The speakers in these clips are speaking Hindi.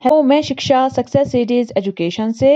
हेलो, मैं शिक्षा सक्सेस सिटीज एजुकेशन से।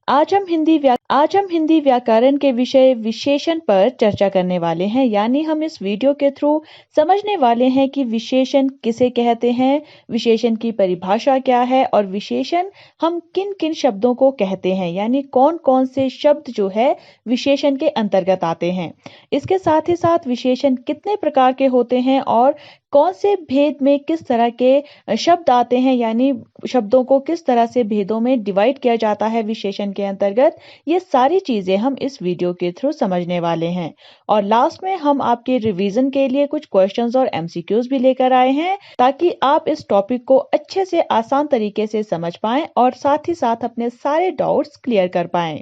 आज हम हिंदी व्याकरण के विषय विशेषण पर चर्चा करने वाले हैं। यानी हम इस वीडियो के थ्रू समझने वाले हैं कि विशेषण किसे कहते हैं, विशेषण की परिभाषा क्या है और विशेषण हम किन किन शब्दों को कहते हैं, यानी कौन कौन से शब्द जो है विशेषण के अंतर्गत आते हैं। इसके साथ ही साथ विशेषण कितने प्रकार के होते हैं और कौन से भेद में किस तरह के शब्द आते हैं, यानी शब्दों को किस तरह से भेदों में डिवाइड किया जाता है विशेषण के अंतर्गत। ये सारी चीजें हम इस वीडियो के थ्रू समझने वाले हैं। और लास्ट में हम आपके रिवीजन के लिए कुछ क्वेश्चंस और एमसीक्यूज भी लेकर आए हैं, ताकि आप इस टॉपिक को अच्छे से आसान तरीके से समझ पाएं और साथ ही साथ अपने सारे डाउट्स क्लियर कर पाएं।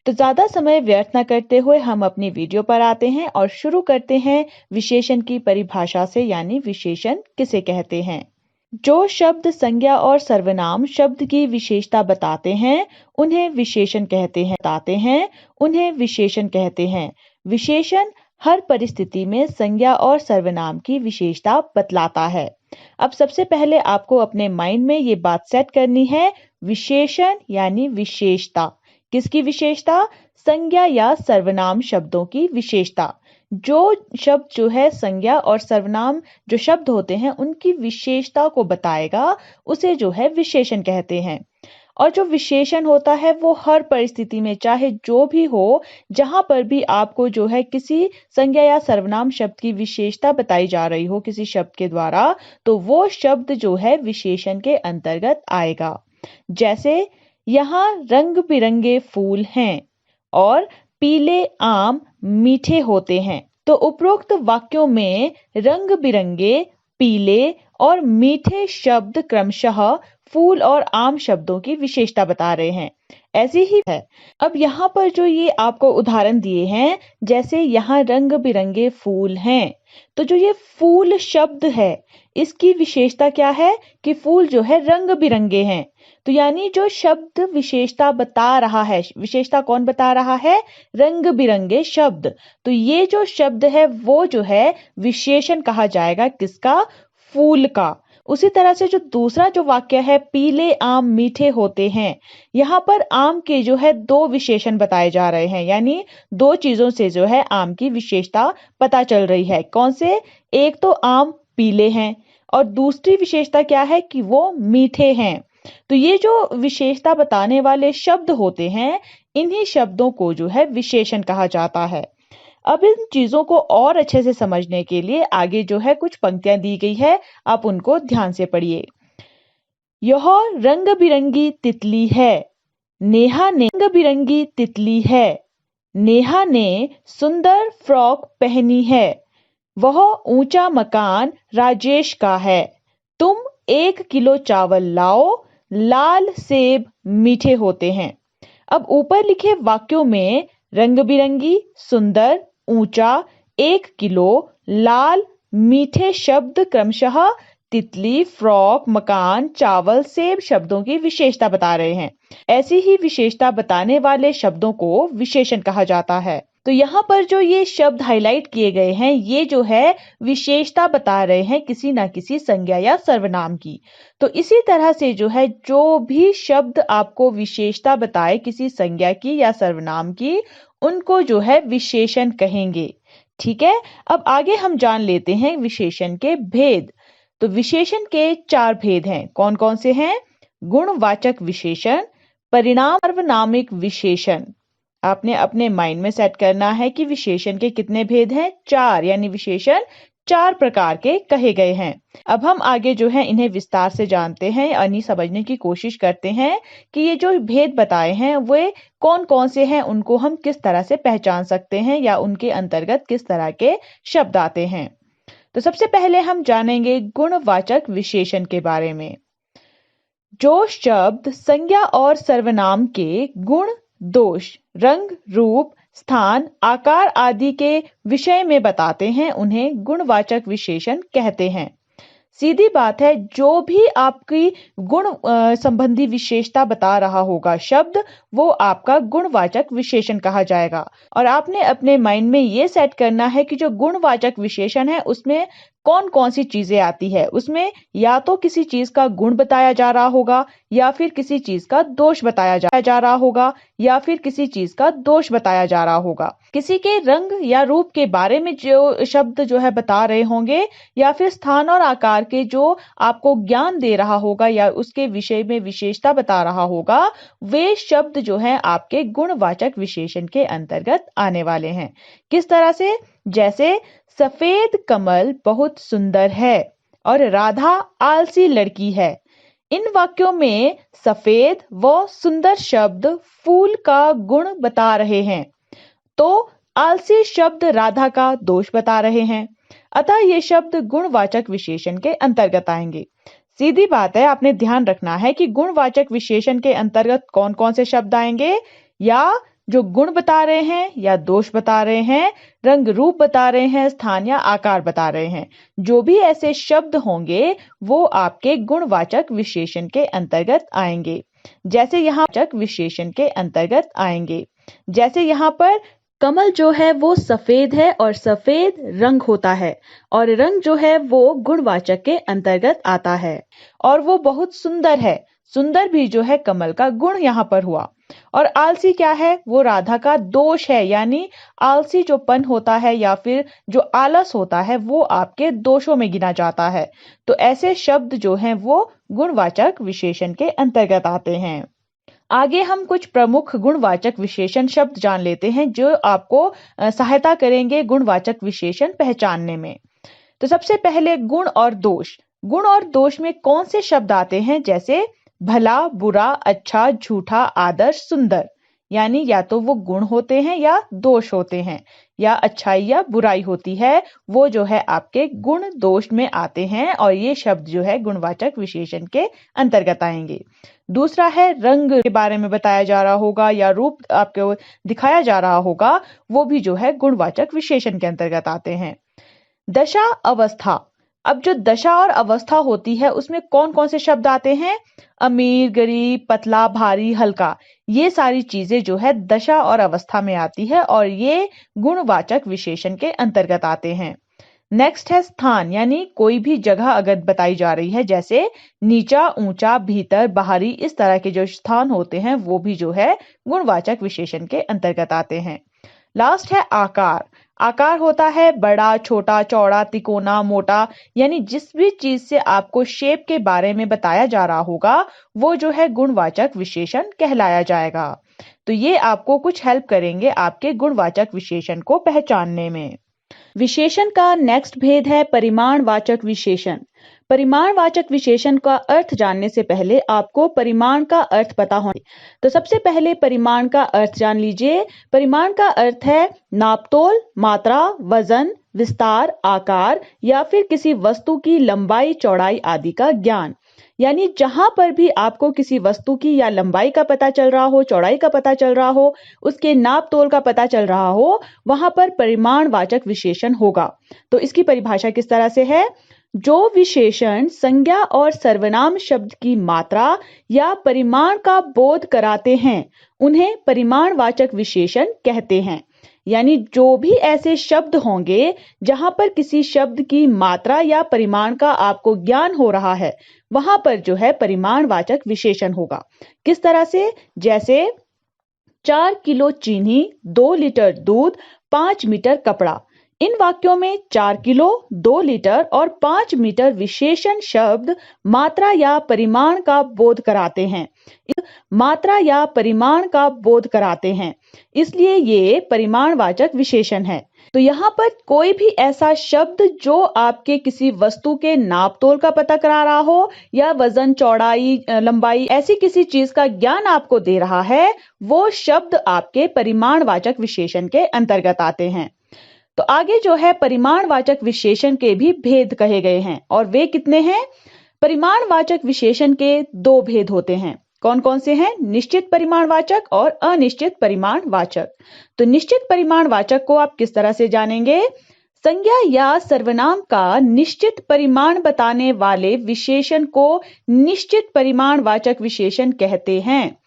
तो ज्यादा समय व्यर्थ न करते हुए हम अपनी वीडियो पर आते हैं और शुरू करते हैं विशेषण की परिभाषा से, यानी विशेषण किसे कहते हैं। जो शब्द संज्ञा और सर्वनाम शब्द की विशेषता बताते हैं उन्हें विशेषण कहते हैं। विशेषण हर परिस्थिति में संज्ञा और सर्वनाम की विशेषता बतलाता है। अब सबसे पहले आपको अपने माइंड में ये बात सेट करनी है, विशेषण यानी विशेषता। किसकी विशेषता? संज्ञा या सर्वनाम शब्दों की विशेषता। जो शब्द जो है संज्ञा और सर्वनाम जो शब्द होते हैं उनकी विशेषता को बताएगा, उसे जो है विशेषण कहते हैं। और जो विशेषण होता है वो हर परिस्थिति में, चाहे जो भी हो, जहां पर भी आपको जो है किसी संज्ञा या सर्वनाम शब्द की विशेषता बताई जा रही हो किसी शब्द के द्वारा, तो वो शब्द जो है विशेषण के अंतर्गत आएगा। जैसे यहाँ रंग बिरंगे फूल हैं और पीले आम मीठे होते हैं। तो उपरोक्त वाक्यों में रंग बिरंगे, पीले और मीठे शब्द क्रमशः फूल और आम शब्दों की विशेषता बता रहे हैं। ऐसी ही है। अब यहाँ पर जो ये आपको उदाहरण दिए हैं, जैसे यहाँ रंग बिरंगे फूल हैं, तो जो ये फूल शब्द है इसकी विशेषता क्या है कि फूल जो है रंग बिरंगे हैं। तो यानी जो शब्द विशेषता बता रहा है, विशेषता कौन बता रहा है? रंग बिरंगे शब्द। तो ये जो शब्द है वो जो है विशेषण कहा जाएगा किसका? फूल का। उसी तरह से जो दूसरा जो वाक्य है, पीले आम मीठे होते हैं, यहाँ पर आम के जो है दो विशेषण बताए जा रहे हैं, यानी दो चीजों से जो है आम की विशेषता पता चल रही है। कौन से? एक तो आम पीले हैं और दूसरी विशेषता क्या है कि वो मीठे हैं। तो ये जो विशेषता बताने वाले शब्द होते हैं, इन्हीं शब्दों को जो है विशेषण कहा जाता है। अब इन चीजों को और अच्छे से समझने के लिए आगे जो है कुछ पंक्तियां दी गई है, आप उनको ध्यान से पढ़िए। यह रंग बिरंगी तितली है, नेहा ने रंग बिरंगी तितली है, नेहा ने सुंदर फ्रॉक पहनी है, वह ऊंचा मकान राजेश का है, तुम 1 किलो चावल लाओ, लाल सेब मीठे होते हैं। अब ऊपर लिखे वाक्यों में रंग बिरंगी, सुंदर, ऊंचा, 1 किलो, लाल, मीठे शब्द क्रमशः तितली, फ्रॉक, मकान, चावल, सेब शब्दों की विशेषता बता रहे हैं। ऐसी ही विशेषता बताने वाले शब्दों को विशेषण कहा जाता है। तो यहाँ पर जो ये शब्द हाईलाइट किए गए हैं, ये जो है विशेषता बता रहे हैं किसी ना किसी संज्ञा या सर्वनाम की। तो इसी तरह से जो है जो भी शब्द आपको विशेषता बताए किसी संज्ञा की या सर्वनाम की, उनको जो है विशेषण कहेंगे। ठीक है, अब आगे हम जान लेते हैं विशेषण के भेद। तो विशेषण के 4 भेद हैं। कौन कौन से हैं? गुणवाचक विशेषण, परिणाम सार्वनामिक विशेषण। आपने अपने माइंड में सेट करना है कि विशेषण के कितने भेद हैं? 4, यानी विशेषण 4 प्रकार के कहे गए हैं। अब हम आगे जो है इन्हें विस्तार से जानते हैं, यानी समझने की कोशिश करते हैं कि ये जो भेद बताए हैं वे कौन कौन से हैं, उनको हम किस तरह से पहचान सकते हैं या उनके अंतर्गत किस तरह के शब्द आते हैं। तो सबसे पहले हम जानेंगे गुणवाचक विशेषण के बारे में। जो शब्द संज्ञा और सर्वनाम के गुण, दोष, रंग, रूप, स्थान, आकार आदि के विषय में बताते हैं उन्हें गुणवाचक विशेषण कहते हैं। सीधी बात है, जो भी आपकी गुण संबंधी विशेषता बता रहा होगा शब्द, वो आपका गुणवाचक विशेषण कहा जाएगा। और आपने अपने माइंड में ये सेट करना है कि जो गुणवाचक विशेषण है उसमें कौन कौन सी चीजें आती है। उसमें या तो किसी चीज का गुण बताया जा रहा होगा, या फिर किसी चीज का दोष बताया जा रहा होगा, या फिर किसी चीज का दोष बताया जा रहा होगा। किसी के रंग या रूप के बारे में जो शब्द जो है बता रहे होंगे, या फिर स्थान और आकार के जो आपको ज्ञान दे रहा होगा या उसके विषय में विशेषता बता रहा होगा, वे शब्द जो है आपके गुणवाचक विशेषण के अंतर्गत आने वाले हैं। किस तरह से? जैसे सफेद कमल बहुत सुंदर है और राधा आलसी लड़की है। इन वाक्यों में सफेद व सुंदर शब्द फूल का गुण बता रहे हैं, तो आलसी शब्द राधा का दोष बता रहे हैं। अतः ये शब्द गुणवाचक विशेषण के अंतर्गत आएंगे। सीधी बात है, आपने ध्यान रखना है कि गुणवाचक विशेषण के अंतर्गत कौन कौन से शब्द आएंगे। या जो गुण बता रहे हैं, या दोष बता रहे हैं, रंग रूप बता रहे हैं, स्थान या आकार बता रहे हैं। जो भी ऐसे शब्द होंगे वो आपके गुणवाचक विशेषण के अंतर्गत आएंगे। जैसे यहाँ वाचक विशेषण के अंतर्गत आएंगे। जैसे यहाँ पर कमल जो है वो सफेद है और सफेद रंग होता है, और रंग जो है वो गुणवाचक के अंतर्गत आता है, और वो बहुत सुंदर है। सुंदर भी जो है कमल का गुण यहाँ पर हुआ। और आलसी क्या है? वो राधा का दोष है, यानी आलसी जो पन होता है या फिर जो आलस होता है वो आपके दोषों में गिना जाता है। तो ऐसे शब्द जो हैं वो गुणवाचक विशेषण के अंतर्गत आते हैं। आगे हम कुछ प्रमुख गुणवाचक विशेषण शब्द जान लेते हैं जो आपको सहायता करेंगे गुणवाचक विशेषण पहचानने में। तो सबसे पहले गुण और दोष। गुण और दोष में कौन से शब्द आते हैं? जैसे भला, बुरा, अच्छा, झूठा, आदर्श, सुंदर। यानी या तो वो गुण होते हैं या दोष होते हैं, या अच्छाई या बुराई होती है, वो जो है आपके गुण दोष में आते हैं, और ये शब्द जो है गुणवाचक विशेषण के अंतर्गत आएंगे। दूसरा है रंग के बारे में बताया जा रहा होगा या रूप आपको दिखाया जा रहा होगा, वो भी जो है गुणवाचक विशेषण के अंतर्गत आते हैं। दशा, अवस्था। अब जो दशा और अवस्था होती है उसमें कौन कौन से शब्द आते हैं? अमीर, गरीब, पतला, भारी, हल्का। ये सारी चीजें जो है दशा और अवस्था में आती है, और ये गुणवाचक विशेषण के अंतर्गत आते हैं। नेक्स्ट है स्थान, यानी कोई भी जगह अगर बताई जा रही है, जैसे नीचा, ऊंचा, भीतर, बाहरी, इस तरह के जो स्थान होते हैं वो भी जो है गुणवाचक विशेषण के अंतर्गत आते हैं। लास्ट है आकार। आकार होता है बड़ा, छोटा, चौड़ा, तिकोना, मोटा, यानी जिस भी चीज से आपको शेप के बारे में बताया जा रहा होगा वो जो है गुणवाचक विशेषण कहलाया जाएगा। तो ये आपको कुछ हेल्प करेंगे आपके गुणवाचक विशेषण को पहचानने में। विशेषण का नेक्स्ट भेद है परिमाणवाचक विशेषण। परिमाणवाचक विशेषण का अर्थ जानने से पहले आपको परिमाण का अर्थ पता होना। तो सबसे पहले परिमाण का अर्थ जान लीजिए। परिमाण का अर्थ है नापतोल, मात्रा, वजन, विस्तार, आकार, या फिर किसी वस्तु की लंबाई, चौड़ाई आदि का ज्ञान। यानी जहां पर भी आपको किसी वस्तु की या लंबाई का पता चल रहा हो, चौड़ाई का पता चल रहा हो, उसके नाप तोल का पता चल रहा हो, वहां पर परिमाणवाचक विशेषण होगा। तो इसकी परिभाषा किस तरह से है? जो विशेषण संज्ञा और सर्वनाम शब्द की मात्रा या परिमाण का बोध कराते हैं उन्हें परिमाणवाचक विशेषण कहते हैं। यानी जो भी ऐसे शब्द होंगे जहां पर किसी शब्द की मात्रा या परिमाण का आपको ज्ञान हो रहा है, वहां पर जो है परिमाणवाचक विशेषण होगा। किस तरह से? जैसे 4 किलो चीनी, 2 लीटर दूध, 5 मीटर कपड़ा। इन वाक्यों में 4 किलो, 2 लीटर और 5 मीटर विशेषण शब्द मात्रा या परिमाण का बोध कराते हैं। मात्रा या परिमाण का बोध कराते हैं, इसलिए ये परिमाणवाचक विशेषण है। तो यहाँ पर कोई भी ऐसा शब्द जो आपके किसी वस्तु के नापतोल का पता करा रहा हो, या वजन, चौड़ाई, लंबाई, ऐसी किसी चीज का ज्ञान आपको दे रहा है, वो शब्द आपके परिमाणवाचक विशेषण के अंतर्गत आते हैं। तो आगे जो है परिमाणवाचक विशेषण के भी भेद कहे गए हैं, और वे कितने हैं? परिमाणवाचक विशेषण के 2 भेद होते हैं। कौन कौन से हैं? निश्चित परिमाणवाचक और अनिश्चित परिमाणवाचक। तो निश्चित परिमाणवाचक को आप किस तरह से जानेंगे? संज्ञा या सर्वनाम का निश्चित परिमाण बताने वाले विशेषण को निश्चित परिमाणवाचक विशेषण कहते हैं।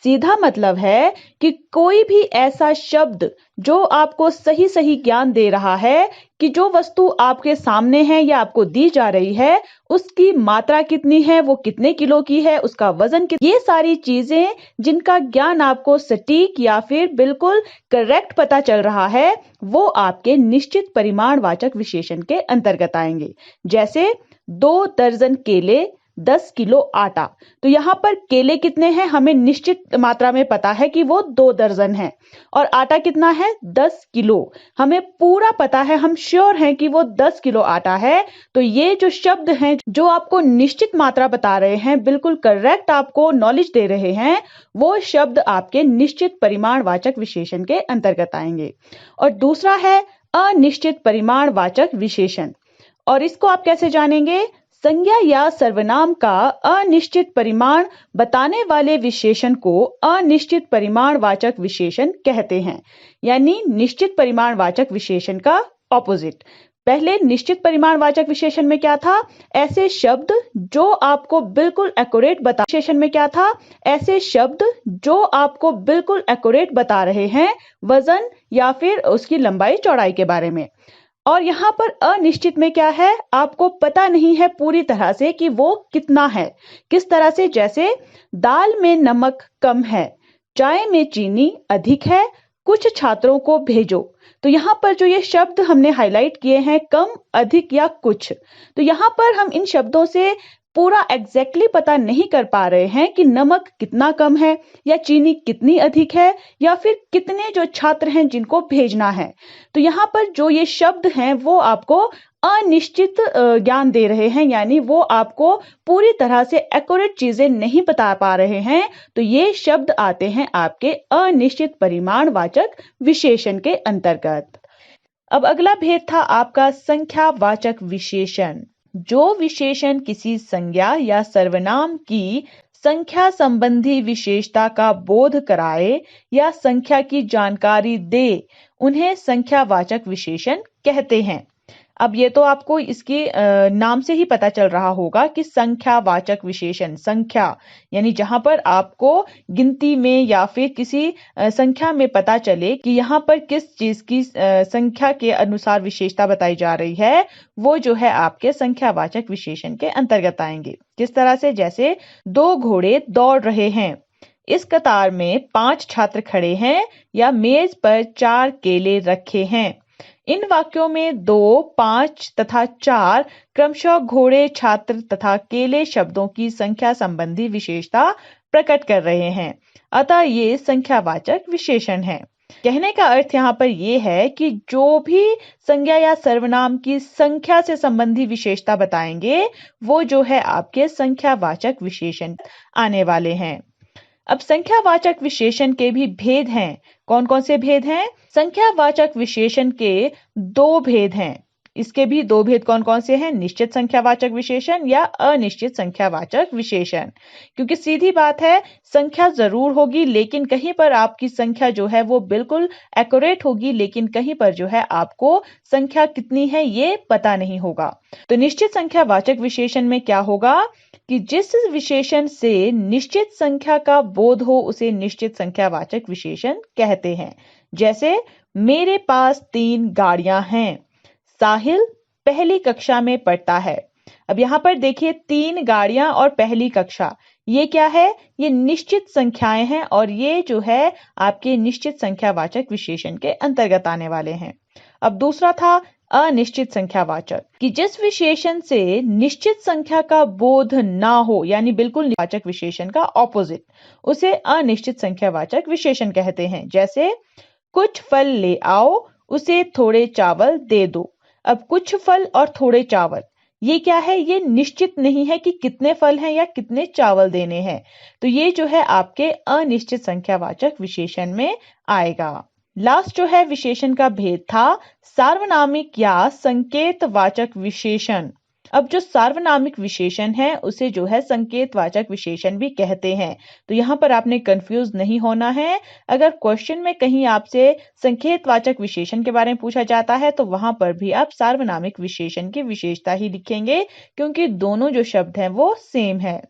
सीधा मतलब है कि कोई भी ऐसा शब्द जो आपको सही सही ज्ञान दे रहा है कि जो वस्तु आपके सामने है या आपको दी जा रही है उसकी मात्रा कितनी है, वो कितने किलो की है, उसका वजन कितना, ये सारी चीजें जिनका ज्ञान आपको सटीक या फिर बिल्कुल करेक्ट पता चल रहा है वो आपके निश्चित परिमाणवाचक विशेषण के अंतर्गत आएंगे। जैसे 2 दर्जन केले, 10 किलो आटा। तो यहाँ पर केले कितने हैं हमें निश्चित मात्रा में पता है कि वो 2 दर्जन है, और आटा कितना है 10 किलो, हमें पूरा पता है, हम श्योर हैं कि वो 10 किलो आटा है। तो ये जो शब्द हैं जो आपको निश्चित मात्रा बता रहे हैं, बिल्कुल करेक्ट आपको नॉलेज दे रहे हैं, वो शब्द आपके निश्चित परिमाणवाचक विशेषण के अंतर्गत आएंगे। और दूसरा है अनिश्चित परिमाणवाचक विशेषण, और इसको आप कैसे जानेंगे? संज्ञा या सर्वनाम का अनिश्चित परिमाण बताने वाले विशेषण को अनिश्चित परिमाणवाचक विशेषण कहते हैं, यानी निश्चित परिमाणवाचक विशेषण का ऑपोजिट। पहले निश्चित परिमाणवाचक विशेषण में क्या था? ऐसे शब्द जो आपको बिल्कुल एक्यूरेट बता, विशेषण में क्या था? ऐसे शब्द जो आपको बिल्कुल एक्यूरेट बता रहे हैं वजन या फिर उसकी लंबाई चौड़ाई के बारे में। और यहाँ पर अनिश्चित में क्या है? आपको पता नहीं है पूरी तरह से कि वो कितना है। किस तरह से? जैसे दाल में नमक कम है, चाय में चीनी अधिक है, कुछ छात्रों को भेजो। तो यहाँ पर जो ये शब्द हमने हाईलाइट किए हैं, कम, अधिक या कुछ, तो यहाँ पर हम इन शब्दों से पूरा एग्जैक्टली पता नहीं कर पा रहे हैं कि नमक कितना कम है या चीनी कितनी अधिक है या फिर कितने जो छात्र हैं जिनको भेजना है। तो यहाँ पर जो ये शब्द हैं वो आपको अनिश्चित ज्ञान दे रहे हैं, यानी वो आपको पूरी तरह से एक्यूरेट चीजें नहीं बता पा रहे हैं। तो ये शब्द आते हैं आपके अनिश्चित परिमाणवाचक विशेषण के अंतर्गत। अब अगला भेद था आपका संख्यावाचक विशेषण। जो विशेषण किसी संज्ञा या सर्वनाम की संख्या संबंधी विशेषता का बोध कराए या संख्या की जानकारी दे, उन्हें संख्यावाचक विशेषण कहते हैं। अब ये तो आपको इसके नाम से ही पता चल रहा होगा कि संख्यावाचक विशेषण, संख्या यानी जहां पर आपको गिनती में या फिर किसी संख्या में पता चले कि यहाँ पर किस चीज की संख्या के अनुसार विशेषता बताई जा रही है, वो जो है आपके संख्यावाचक विशेषण के अंतर्गत आएंगे। किस तरह से? जैसे 2 घोड़े दौड़ रहे हैं, इस कतार में 5 छात्र खड़े हैं, या मेज पर 4 केले रखे हैं। इन वाक्यों में 2, 5 तथा 4 क्रमशः घोड़े, छात्र तथा केले शब्दों की संख्या संबंधी विशेषता प्रकट कर रहे हैं, अतः ये संख्यावाचक विशेषण है। कहने का अर्थ यहाँ पर यह है कि जो भी संज्ञा या सर्वनाम की संख्या से संबंधी विशेषता बताएंगे वो जो है आपके संख्यावाचक विशेषण आने वाले हैं। अब संख्यावाचक विशेषण के भी भेद हैं। कौन कौन से भेद हैं? संख्यावाचक विशेषण के 2 भेद हैं। इसके भी 2 भेद कौन कौन से हैं? निश्चित संख्यावाचक विशेषण या अनिश्चित संख्यावाचक विशेषण। क्योंकि सीधी बात है, संख्या जरूर होगी लेकिन कहीं पर आपकी संख्या जो है वो बिल्कुल एक्यूरेट होगी, लेकिन कहीं पर जो है आपको संख्या कितनी है ये पता नहीं होगा। तो निश्चित संख्यावाचक विशेषण में क्या होगा कि जिस विशेषण से निश्चित संख्या का बोध हो उसे निश्चित संख्यावाचक विशेषण कहते हैं। जैसे मेरे पास 3 गाड़ियां हैं, साहिल पहली कक्षा में पढ़ता है। अब यहाँ पर देखिए 3 गाड़ियां और पहली कक्षा, ये क्या है? ये निश्चित संख्याएं हैं और ये जो है आपके निश्चित संख्यावाचक विशेषण के अंतर्गत आने वाले हैं। अब दूसरा था अनिश्चित संख्यावाचक, कि जिस विशेषण से निश्चित संख्या का बोध ना हो, यानी बिल्कुल वाचक विशेषण का ऑपोजिट, उसे अनिश्चित संख्यावाचक विशेषण कहते हैं। जैसे कुछ फल ले आओ, उसे थोड़े चावल दे दो। अब कुछ फल और थोड़े चावल, ये क्या है? ये निश्चित नहीं है कि कितने फल हैं या कितने चावल देने हैं, तो ये जो है आपके अनिश्चित संख्यावाचक विशेषण में आएगा। लास्ट जो है विशेषण का भेद था सार्वनामिक या संकेतवाचक विशेषण। अब जो सार्वनामिक विशेषण है उसे जो है संकेतवाचक विशेषण भी कहते हैं। तो यहाँ पर आपने कंफ्यूज नहीं होना है। अगर क्वेश्चन में कहीं आपसे संकेतवाचक विशेषण के बारे में पूछा जाता है तो वहां पर भी आप सार्वनामिक विशेषण की विशेषता ही लिखेंगे, क्योंकि दोनों जो शब्द हैं वो सेम है।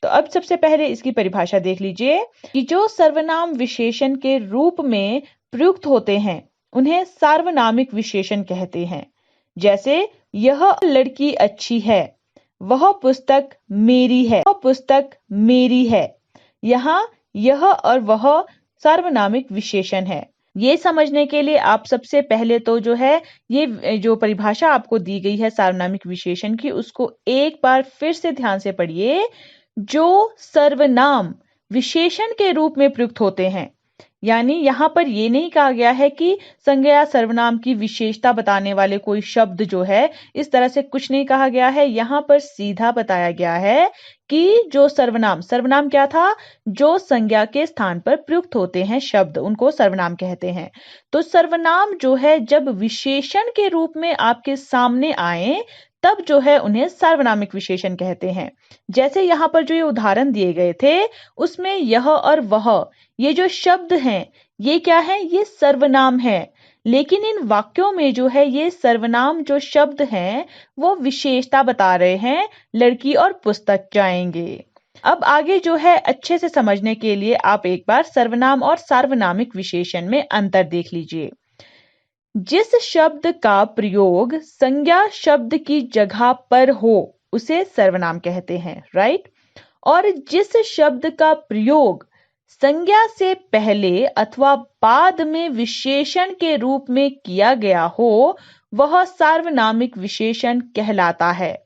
तो अब सबसे पहले इसकी परिभाषा देख लीजिए कि जो सर्वनाम विशेषण के रूप में प्रयुक्त होते हैं उन्हें सार्वनामिक विशेषण कहते हैं। जैसे यह लड़की अच्छी है, वह पुस्तक मेरी है, वह पुस्तक मेरी है। यहाँ यह और वह सार्वनामिक विशेषण है। ये समझने के लिए आप सबसे पहले तो जो है ये जो परिभाषा आपको दी गई है सार्वनामिक विशेषण की, उसको एक बार फिर से ध्यान से पढ़िए। जो सर्वनाम विशेषण के रूप में प्रयुक्त होते हैं, यानी यहाँ पर ये नहीं कहा गया है कि संज्ञा या सर्वनाम की विशेषता बताने वाले कोई शब्द जो है, इस तरह से कुछ नहीं कहा गया है। यहाँ पर सीधा बताया गया है कि जो सर्वनाम क्या था, जो संज्ञा के स्थान पर प्रयुक्त होते हैं शब्द, उनको सर्वनाम कहते हैं। तो सर्वनाम जो है जब विशेषण के रूप में आपके सामने आए तब जो है उन्हें सार्वनामिक विशेषण कहते हैं। जैसे यहाँ पर जो ये उदाहरण दिए गए थे उसमें यह और वह, ये जो शब्द हैं ये क्या है, ये सर्वनाम है। लेकिन इन वाक्यों में जो है ये सर्वनाम जो शब्द हैं वो विशेषता बता रहे हैं, लड़की और पुस्तक जाएंगे। अब आगे जो है अच्छे से समझने के लिए आप एक बार सर्वनाम और सार्वनामिक विशेषण में अंतर देख लीजिए। जिस शब्द का प्रयोग संज्ञा शब्द की जगह पर हो उसे सर्वनाम कहते हैं, राइट। और जिस शब्द का प्रयोग संज्ञा से पहले अथवा बाद में विशेषण के रूप में किया गया हो वह सार्वनामिक विशेषण कहलाता है।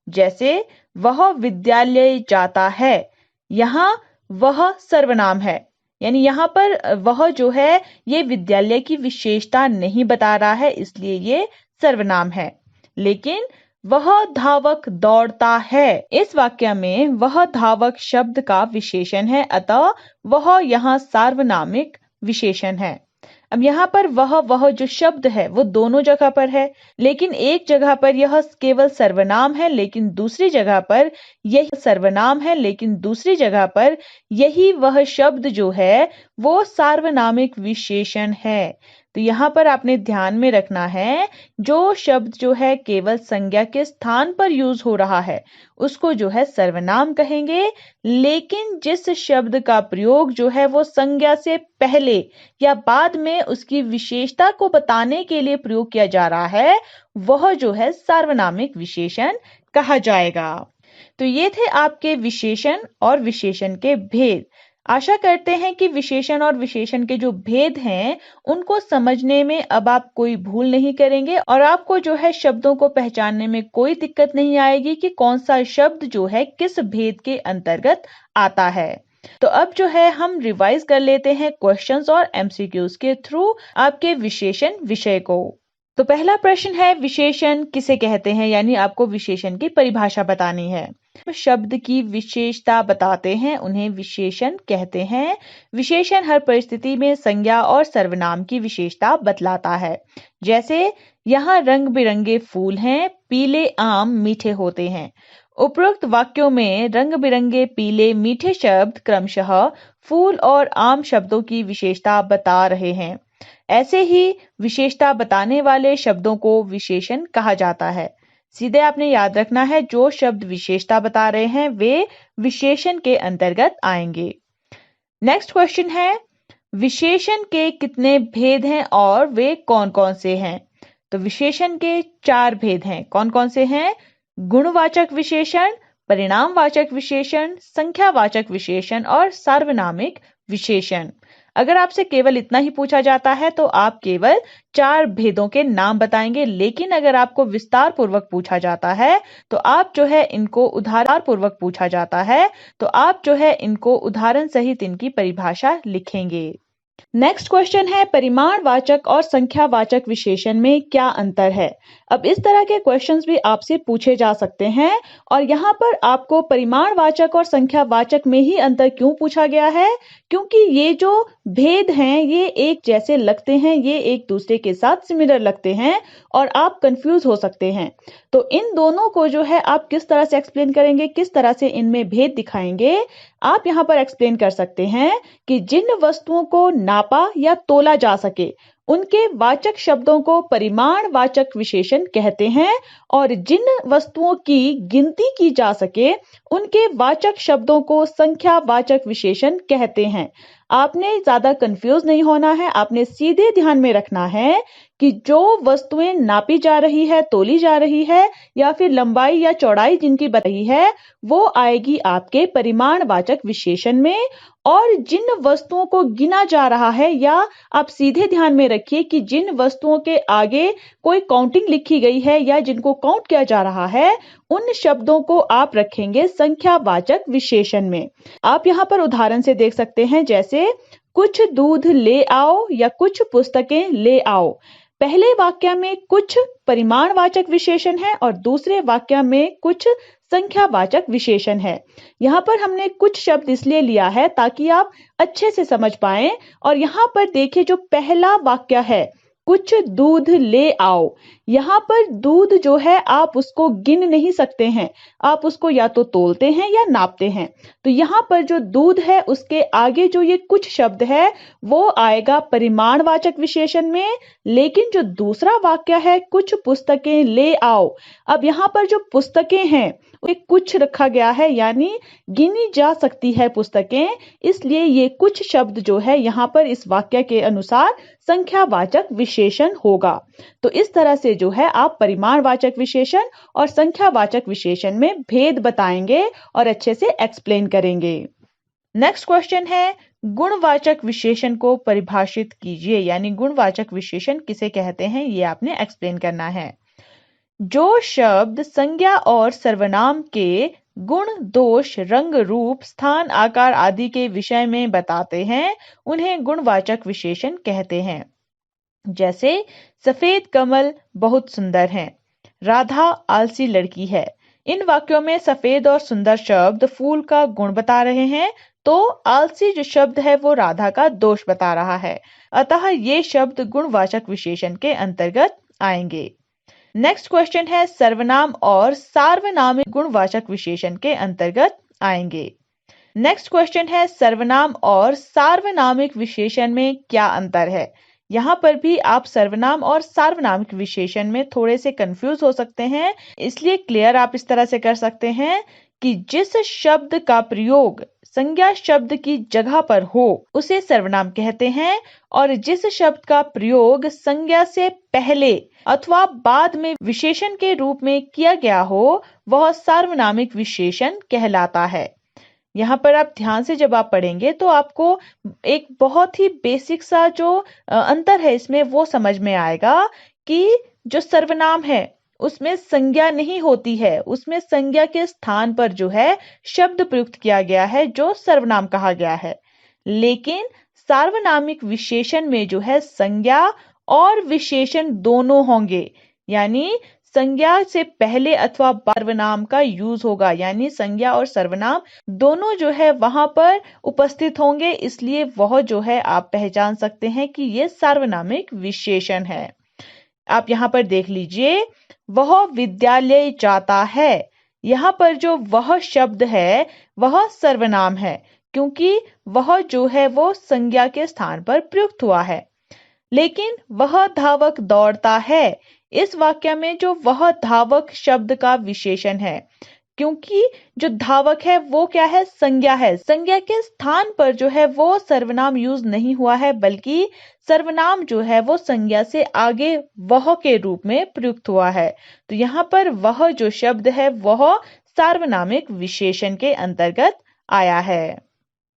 जैसे वह विद्यालय जाता है, यहाँ वह सर्वनाम है, यानी यहाँ पर वह जो है ये विद्यालय की विशेषता नहीं बता रहा है, इसलिए ये सर्वनाम है। लेकिन वह धावक दौड़ता है, इस वाक्य में वह धावक शब्द का विशेषण है, अतः वह यहाँ सार्वनामिक विशेषण है। अब यहाँ पर वह जो शब्द है वो दोनों जगह पर है, लेकिन एक जगह पर यह केवल सर्वनाम है, लेकिन दूसरी जगह पर यही सर्वनाम है, लेकिन दूसरी जगह पर यही वह शब्द जो है वो सार्वनामिक विशेषण है। तो यहाँ पर आपने ध्यान में रखना है, जो शब्द जो है केवल संज्ञा के स्थान पर यूज हो रहा है उसको जो है सर्वनाम कहेंगे, लेकिन जिस शब्द का प्रयोग जो है वो संज्ञा से पहले या बाद में उसकी विशेषता को बताने के लिए प्रयोग किया जा रहा है वह जो है सार्वनामिक विशेषण कहा जाएगा। तो ये थे आपके विशेषण और विशेषण के भेद। आशा करते हैं कि विशेषण और विशेषण के जो भेद हैं उनको समझने में अब आप कोई भूल नहीं करेंगे और आपको जो है शब्दों को पहचानने में कोई दिक्कत नहीं आएगी कि कौन सा शब्द जो है किस भेद के अंतर्गत आता है। तो अब जो है हम रिवाइज कर लेते हैं क्वेश्चंस और एमसीक्यूज के थ्रू आपके विशेषण विषय को। तो पहला प्रश्न है विशेषण किसे कहते हैं, यानी आपको विशेषण की परिभाषा बतानी है। शब्द की विशेषता बताते हैं उन्हें विशेषण कहते हैं। विशेषण हर परिस्थिति में संज्ञा और सर्वनाम की विशेषता बतलाता है। जैसे यहाँ रंग बिरंगे फूल हैं, पीले आम मीठे होते हैं। उपरोक्त वाक्यों में रंग बिरंगे पीले मीठे शब्द क्रमशः फूल और आम शब्दों की विशेषता बता रहे हैं। ऐसे ही विशेषता बताने वाले शब्दों को विशेषण कहा जाता है। सीधे आपने याद रखना है जो शब्द विशेषता बता रहे हैं वे विशेषण के अंतर्गत आएंगे। नेक्स्ट क्वेश्चन है विशेषण के कितने भेद हैं और वे कौन कौन से हैं। तो विशेषण के 4 भेद हैं। कौन कौन से हैं? गुणवाचक विशेषण, परिणामवाचक विशेषण, संख्यावाचक विशेषण और सार्वनामिक विशेषण। अगर आपसे केवल इतना ही पूछा जाता है तो आप केवल 4 भेदों के नाम बताएंगे, लेकिन अगर आपको विस्तार पूर्वक पूछा जाता है तो आप जो है इनको उदाहरण सहित इनकी परिभाषा लिखेंगे। नेक्स्ट क्वेश्चन है परिमाणवाचक और संख्यावाचक विशेषण में क्या अंतर है। अब इस तरह के क्वेश्चंस भी आपसे पूछे जा सकते हैं और यहाँ पर आपको परिमाणवाचक और संख्यावाचक में ही अंतर क्यों पूछा गया है, क्योंकि ये जो भेद हैं ये एक जैसे लगते हैं, ये एक दूसरे के साथ सिमिलर लगते हैं और आप कंफ्यूज हो सकते हैं। तो इन दोनों को जो है आप किस तरह से एक्सप्लेन करेंगे, किस तरह से इनमें भेद दिखाएंगे। आप यहाँ पर एक्सप्लेन कर सकते हैं कि जिन वस्तुओं को नापा या तोला जा सके उनके वाचक शब्दों को परिमाणवाचक विशेषण कहते हैं और जिन वस्तुओं की गिनती की जा सके उनके वाचक शब्दों को संख्यावाचक विशेषण कहते हैं। आपने ज्यादा कंफ्यूज नहीं होना है, आपने सीधे ध्यान में रखना है कि जो वस्तुएं नापी जा रही है, तोली जा रही है या फिर लंबाई या चौड़ाई जिनकी बताई है वो आएगी आपके परिमाणवाचक विशेषण में, और जिन वस्तुओं को गिना जा रहा है या आप सीधे ध्यान में रखिए कि जिन वस्तुओं के आगे कोई काउंटिंग लिखी गई है या जिनको काउंट किया जा रहा है उन शब्दों को आप रखेंगे संख्यावाचक विशेषण में। आप यहाँ पर उदाहरण से देख सकते हैं, जैसे कुछ दूध ले आओ या कुछ पुस्तकें ले आओ। पहले वाक्य में कुछ परिमाणवाचक विशेषण है और दूसरे वाक्य में कुछ संख्यावाचक विशेषण है। यहाँ पर हमने कुछ शब्द इसलिए लिया है ताकि आप अच्छे से समझ पाएं। और यहाँ पर देखिए जो पहला वाक्य है कुछ दूध ले आओ, यहाँ पर दूध जो है आप उसको गिन नहीं सकते हैं, आप उसको या तो तोलते हैं या नापते हैं। तो यहाँ पर जो दूध है उसके आगे जो ये कुछ शब्द है वो आएगा परिमाणवाचक विशेषण में। लेकिन जो दूसरा वाक्य है कुछ पुस्तकें ले आओ, अब यहाँ पर जो पुस्तकें हैं कुछ रखा गया है यानी गिनी जा सकती है पुस्तकें, इसलिए ये कुछ शब्द जो है यहाँ पर इस वाक्य के अनुसार संख्यावाचक विशेषण होगा। तो इस तरह से जो है आप परिमाणवाचक विशेषण और संख्यावाचक विशेषण में भेद बताएंगे और अच्छे से एक्सप्लेन करेंगे। नेक्स्ट क्वेश्चन है गुणवाचक विशेषण को परिभाषित कीजिए, यानी गुणवाचक विशेषण किसे कहते हैं ये आपने एक्सप्लेन करना है। जो शब्द संज्ञा और सर्वनाम के गुण, दोष, रंग, रूप, स्थान, आकार आदि के विषय में बताते हैं उन्हें गुणवाचक विशेषण कहते हैं। जैसे सफेद कमल बहुत सुंदर हैं, राधा आलसी लड़की है। इन वाक्यों में सफेद और सुंदर शब्द फूल का गुण बता रहे हैं, तो आलसी जो शब्द है वो राधा का दोष बता रहा है। अतः ये शब्द गुणवाचक विशेषण के अंतर्गत आएंगे। नेक्स्ट क्वेश्चन है सर्वनाम और सार्वनामिक गुणवाचक विशेषण के अंतर्गत आएंगे। नेक्स्ट क्वेश्चन है सर्वनाम और सार्वनामिक विशेषण में क्या अंतर है। यहाँ पर भी आप सर्वनाम और सार्वनामिक विशेषण में थोड़े से कंफ्यूज हो सकते हैं, इसलिए क्लियर आप इस तरह से कर सकते हैं कि जिस शब्द का प्रयोग संज्ञा शब्द की जगह पर हो उसे सर्वनाम कहते हैं, और जिस शब्द का प्रयोग संज्ञा से पहले अथवा बाद में विशेषण के रूप में किया गया हो वह सार्वनामिक विशेषण कहलाता है। यहाँ पर आप ध्यान से जब आप पढ़ेंगे तो आपको एक बहुत ही बेसिक सा जो अंतर है इसमें वो समझ में आएगा कि जो सर्वनाम है उसमें संज्ञा नहीं होती है, उसमें संज्ञा के स्थान पर जो है शब्द प्रयुक्त किया गया है जो सर्वनाम कहा गया है। लेकिन सार्वनामिक विशेषण में जो है संज्ञा और विशेषण दोनों होंगे, यानी संज्ञा से पहले अथवा सर्वनाम का यूज होगा, यानी संज्ञा और सर्वनाम दोनों जो है वहां पर उपस्थित होंगे, इसलिए वह जो है आप पहचान सकते हैं कि यह सार्वनामिक विशेषण है। आप यहाँ पर देख लीजिए, वह विद्यालय जाता है। यहाँ पर जो वह शब्द है वह सर्वनाम है क्योंकि वह जो है वो संज्ञा के स्थान पर प्रयुक्त हुआ है। लेकिन वह धावक दौड़ता है, इस वाक्य में जो वह धावक शब्द का विशेषण है, क्योंकि जो धावक है वो क्या है, संज्ञा है। संज्ञा के स्थान पर जो है वो सर्वनाम यूज नहीं हुआ है, बल्कि सर्वनाम जो है वो संज्ञा से आगे वह के रूप में प्रयुक्त हुआ है। तो यहाँ पर वह जो शब्द है वह सार्वनामिक विशेषण के अंतर्गत आया है।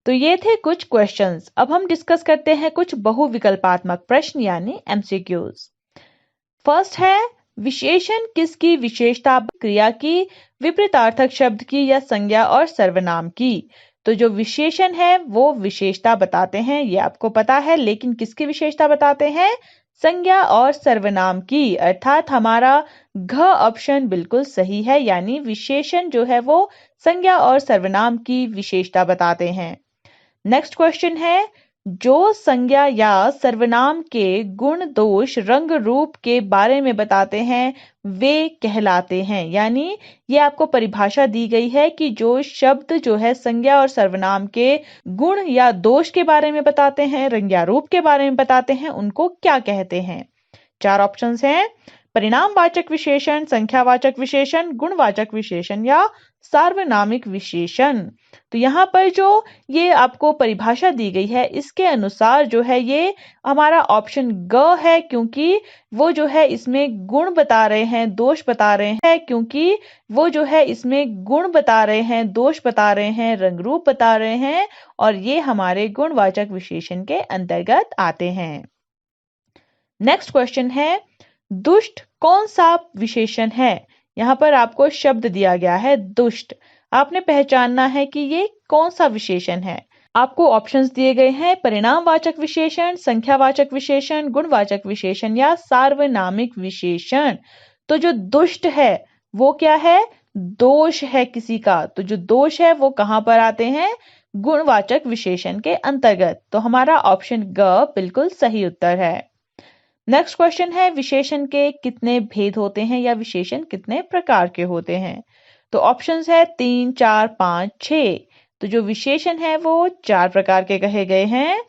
तो ये थे कुछ क्वेश्चंस। अब हम डिस्कस करते हैं कुछ बहुविकल्पात्मक प्रश्न यानी एमसीक्यूज। फर्स्ट है, विशेषण किसकी विशेषता, क्रिया की, विपरीतार्थक शब्द की या संज्ञा और सर्वनाम की। तो जो विशेषण है वो विशेषता बताते हैं, ये आपको पता है, लेकिन किसकी विशेषता बताते हैं, संज्ञा और सर्वनाम की। अर्थात हमारा घ ऑप्शन बिल्कुल सही है, यानी विशेषण जो है वो संज्ञा और सर्वनाम की विशेषता बताते हैं। नेक्स्ट क्वेश्चन है, जो संज्ञा या सर्वनाम के गुण दोष रंग रूप के बारे में बताते हैं वे कहलाते हैं। यानी ये आपको परिभाषा दी गई है कि जो शब्द जो है संज्ञा और सर्वनाम के गुण या दोष के बारे में बताते हैं, रंग या रूप के बारे में बताते हैं, उनको क्या कहते हैं। 4 ऑप्शंस हैं: परिणामवाचक विशेषण, संख्यावाचक विशेषण, गुणवाचक विशेषण या सार्वनामिक विशेषण। तो यहाँ पर जो ये आपको परिभाषा दी गई है इसके अनुसार जो है ये हमारा ऑप्शन ग है, क्योंकि वो जो है इसमें गुण बता रहे हैं, दोष बता रहे हैं, क्योंकि वो जो है इसमें गुण बता रहे हैं, दोष बता रहे हैं, रंग रूप बता रहे हैं, और ये हमारे गुणवाचक विशेषण के अंतर्गत आते हैं। नेक्स्ट क्वेश्चन है, दुष्ट कौन सा विशेषण है? यहाँ पर आपको शब्द दिया गया है दुष्ट, आपने पहचानना है कि ये कौन सा विशेषण है। आपको ऑप्शंस दिए गए हैं: परिणामवाचक विशेषण, संख्यावाचक विशेषण, गुणवाचक विशेषण या सार्वनामिक विशेषण। तो जो दुष्ट है वो क्या है? दोष है किसी का। तो जो दोष है वो कहां पर आते हैं? गुणवाचक विशेषण के अंतर्गत। तो हमारा ऑप्शन ग बिल्कुल सही उत्तर है। नेक्स्ट क्वेश्चन है, विशेषण के कितने भेद होते हैं या विशेषण कितने प्रकार के होते हैं? तो ऑप्शंस है 3, 4, 5, 6। तो जो विशेषण है वो 4 प्रकार के कहे गए हैं।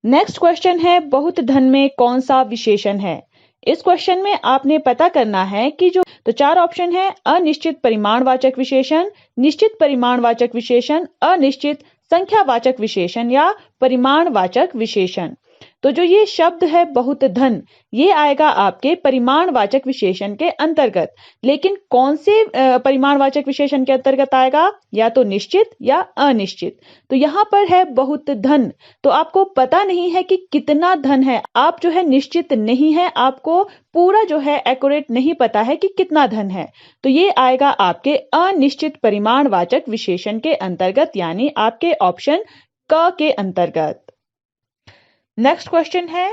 नेक्स्ट क्वेश्चन है, बहुत धन में कौन सा विशेषण है? इस क्वेश्चन में आपने पता करना है कि जो तो 4 ऑप्शन है: अनिश्चित परिमाणवाचक विशेषण, निश्चित परिमाणवाचक विशेषण, अनिश्चित संख्यावाचक विशेषण या परिमाणवाचक विशेषण। तो जो ये शब्द है बहुत धन, ये आएगा आपके परिमाणवाचक विशेषण के अंतर्गत। लेकिन कौन से परिमाणवाचक विशेषण के अंतर्गत आएगा? या तो निश्चित या अनिश्चित। तो यहाँ पर है बहुत धन, तो आपको पता नहीं है कि कितना धन है, आप जो है निश्चित नहीं है, आपको पूरा जो है एक्यूरेट नहीं पता है कि कितना धन है। तो ये आएगा आपके अनिश्चित परिमाणवाचक विशेषण के अंतर्गत, यानी आपके ऑप्शन क के अंतर्गत। नेक्स्ट क्वेश्चन है,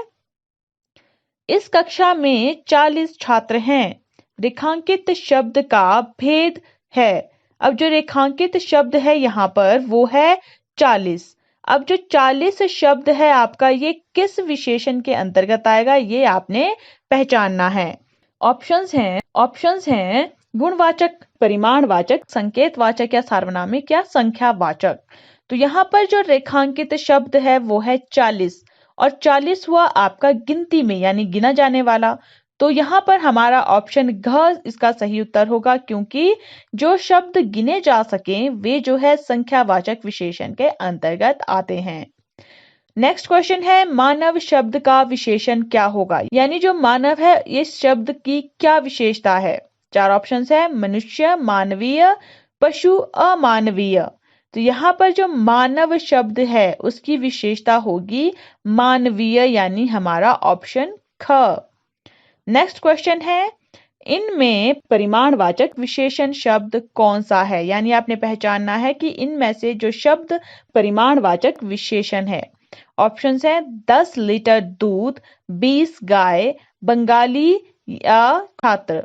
इस कक्षा में 40 छात्र हैं, रेखांकित शब्द का भेद है। अब जो रेखांकित शब्द है यहाँ पर वो है 40। अब जो 40 शब्द है आपका, ये किस विशेषण के अंतर्गत आएगा, ये आपने पहचानना है। ऑप्शंस हैं गुणवाचक, परिमाणवाचक, संकेतवाचक या सार्वनामिक या संख्यावाचक। तो यहाँ पर जो रेखांकित शब्द है वो है 40, और 40 हुआ आपका गिनती में, यानी गिना जाने वाला। तो यहाँ पर हमारा ऑप्शन घ इसका सही उत्तर होगा, क्योंकि जो शब्द गिने जा सके वे जो है संख्यावाचक विशेषण के अंतर्गत आते हैं। नेक्स्ट क्वेश्चन है, मानव शब्द का विशेषण क्या होगा? यानी जो मानव है इस शब्द की क्या विशेषता है? 4 ऑप्शंस है: मनुष्य, मानवीय, पशु, अमानवीय। तो यहाँ पर जो मानव शब्द है उसकी विशेषता होगी मानवीय, यानी हमारा ऑप्शन ख। नेक्स्ट क्वेश्चन है, इनमें परिमाणवाचक विशेषण शब्द कौन सा है? यानी आपने पहचानना है कि इनमें से जो शब्द परिमाणवाचक विशेषण है। ऑप्शंस है 10 लीटर दूध, 20 गाय, बंगाली या छात्र।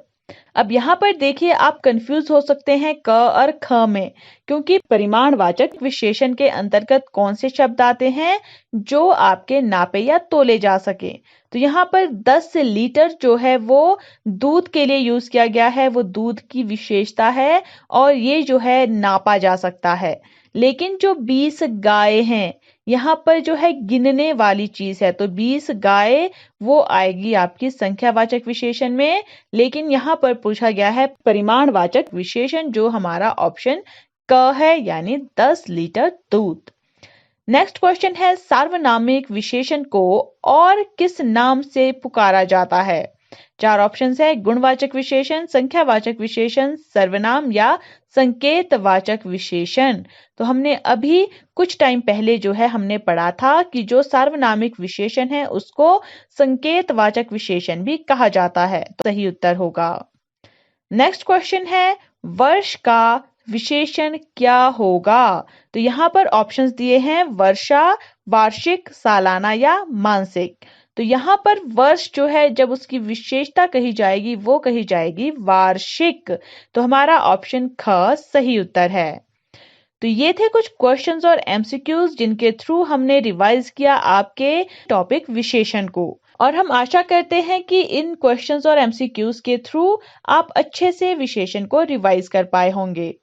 अब यहाँ पर देखिए आप कंफ्यूज हो सकते हैं क और ख में, क्योंकि परिमाणवाचक विशेषण के अंतर्गत कौन से शब्द आते हैं जो आपके नापे या तोले जा सके। तो यहाँ पर 10 लीटर जो है वो दूध के लिए यूज किया गया है, वो दूध की विशेषता है और ये जो है नापा जा सकता है। लेकिन जो 20 गाय हैं, यहाँ पर जो है गिनने वाली चीज है, तो 20 गाय वो आएगी आपकी संख्यावाचक विशेषण में। लेकिन यहाँ पर पूछा गया है परिमाणवाचक विशेषण, जो हमारा ऑप्शन क है, यानी 10 लीटर दूध। नेक्स्ट क्वेश्चन है, सार्वनामिक विशेषण को और किस नाम से पुकारा जाता है? 4 ऑप्शंस है: गुणवाचक विशेषण, संख्यावाचक विशेषण, सर्वनाम या संकेतवाचक विशेषण। तो हमने अभी कुछ टाइम पहले जो है हमने पढ़ा था कि जो सार्वनामिक विशेषण है उसको संकेतवाचक विशेषण भी कहा जाता है। तो सही उत्तर होगा। नेक्स्ट क्वेश्चन है, वर्ष का विशेषण क्या होगा? तो यहाँ पर ऑप्शंस दिए हैं वर्षा, वार्षिक, सालाना या मासिक। तो यहाँ पर वर्ष जो है जब उसकी विशेषता कही जाएगी वो कही जाएगी वार्षिक। तो हमारा ऑप्शन ख सही उत्तर है। तो ये थे कुछ क्वेश्चंस और एमसीक्यूज जिनके थ्रू हमने रिवाइज किया आपके टॉपिक विशेषण को। और हम आशा करते हैं कि इन क्वेश्चंस और एमसीक्यूज के थ्रू आप अच्छे से विशेषण को रिवाइज कर पाए होंगे।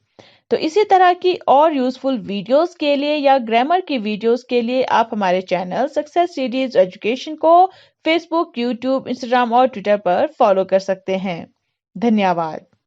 तो इसी तरह की और यूजफुल वीडियोस के लिए या ग्रामर की वीडियोस के लिए आप हमारे चैनल सक्सेस सीरीज एजुकेशन को फेसबुक, यूट्यूब, इंस्टाग्राम और ट्विटर पर फॉलो कर सकते हैं। धन्यवाद।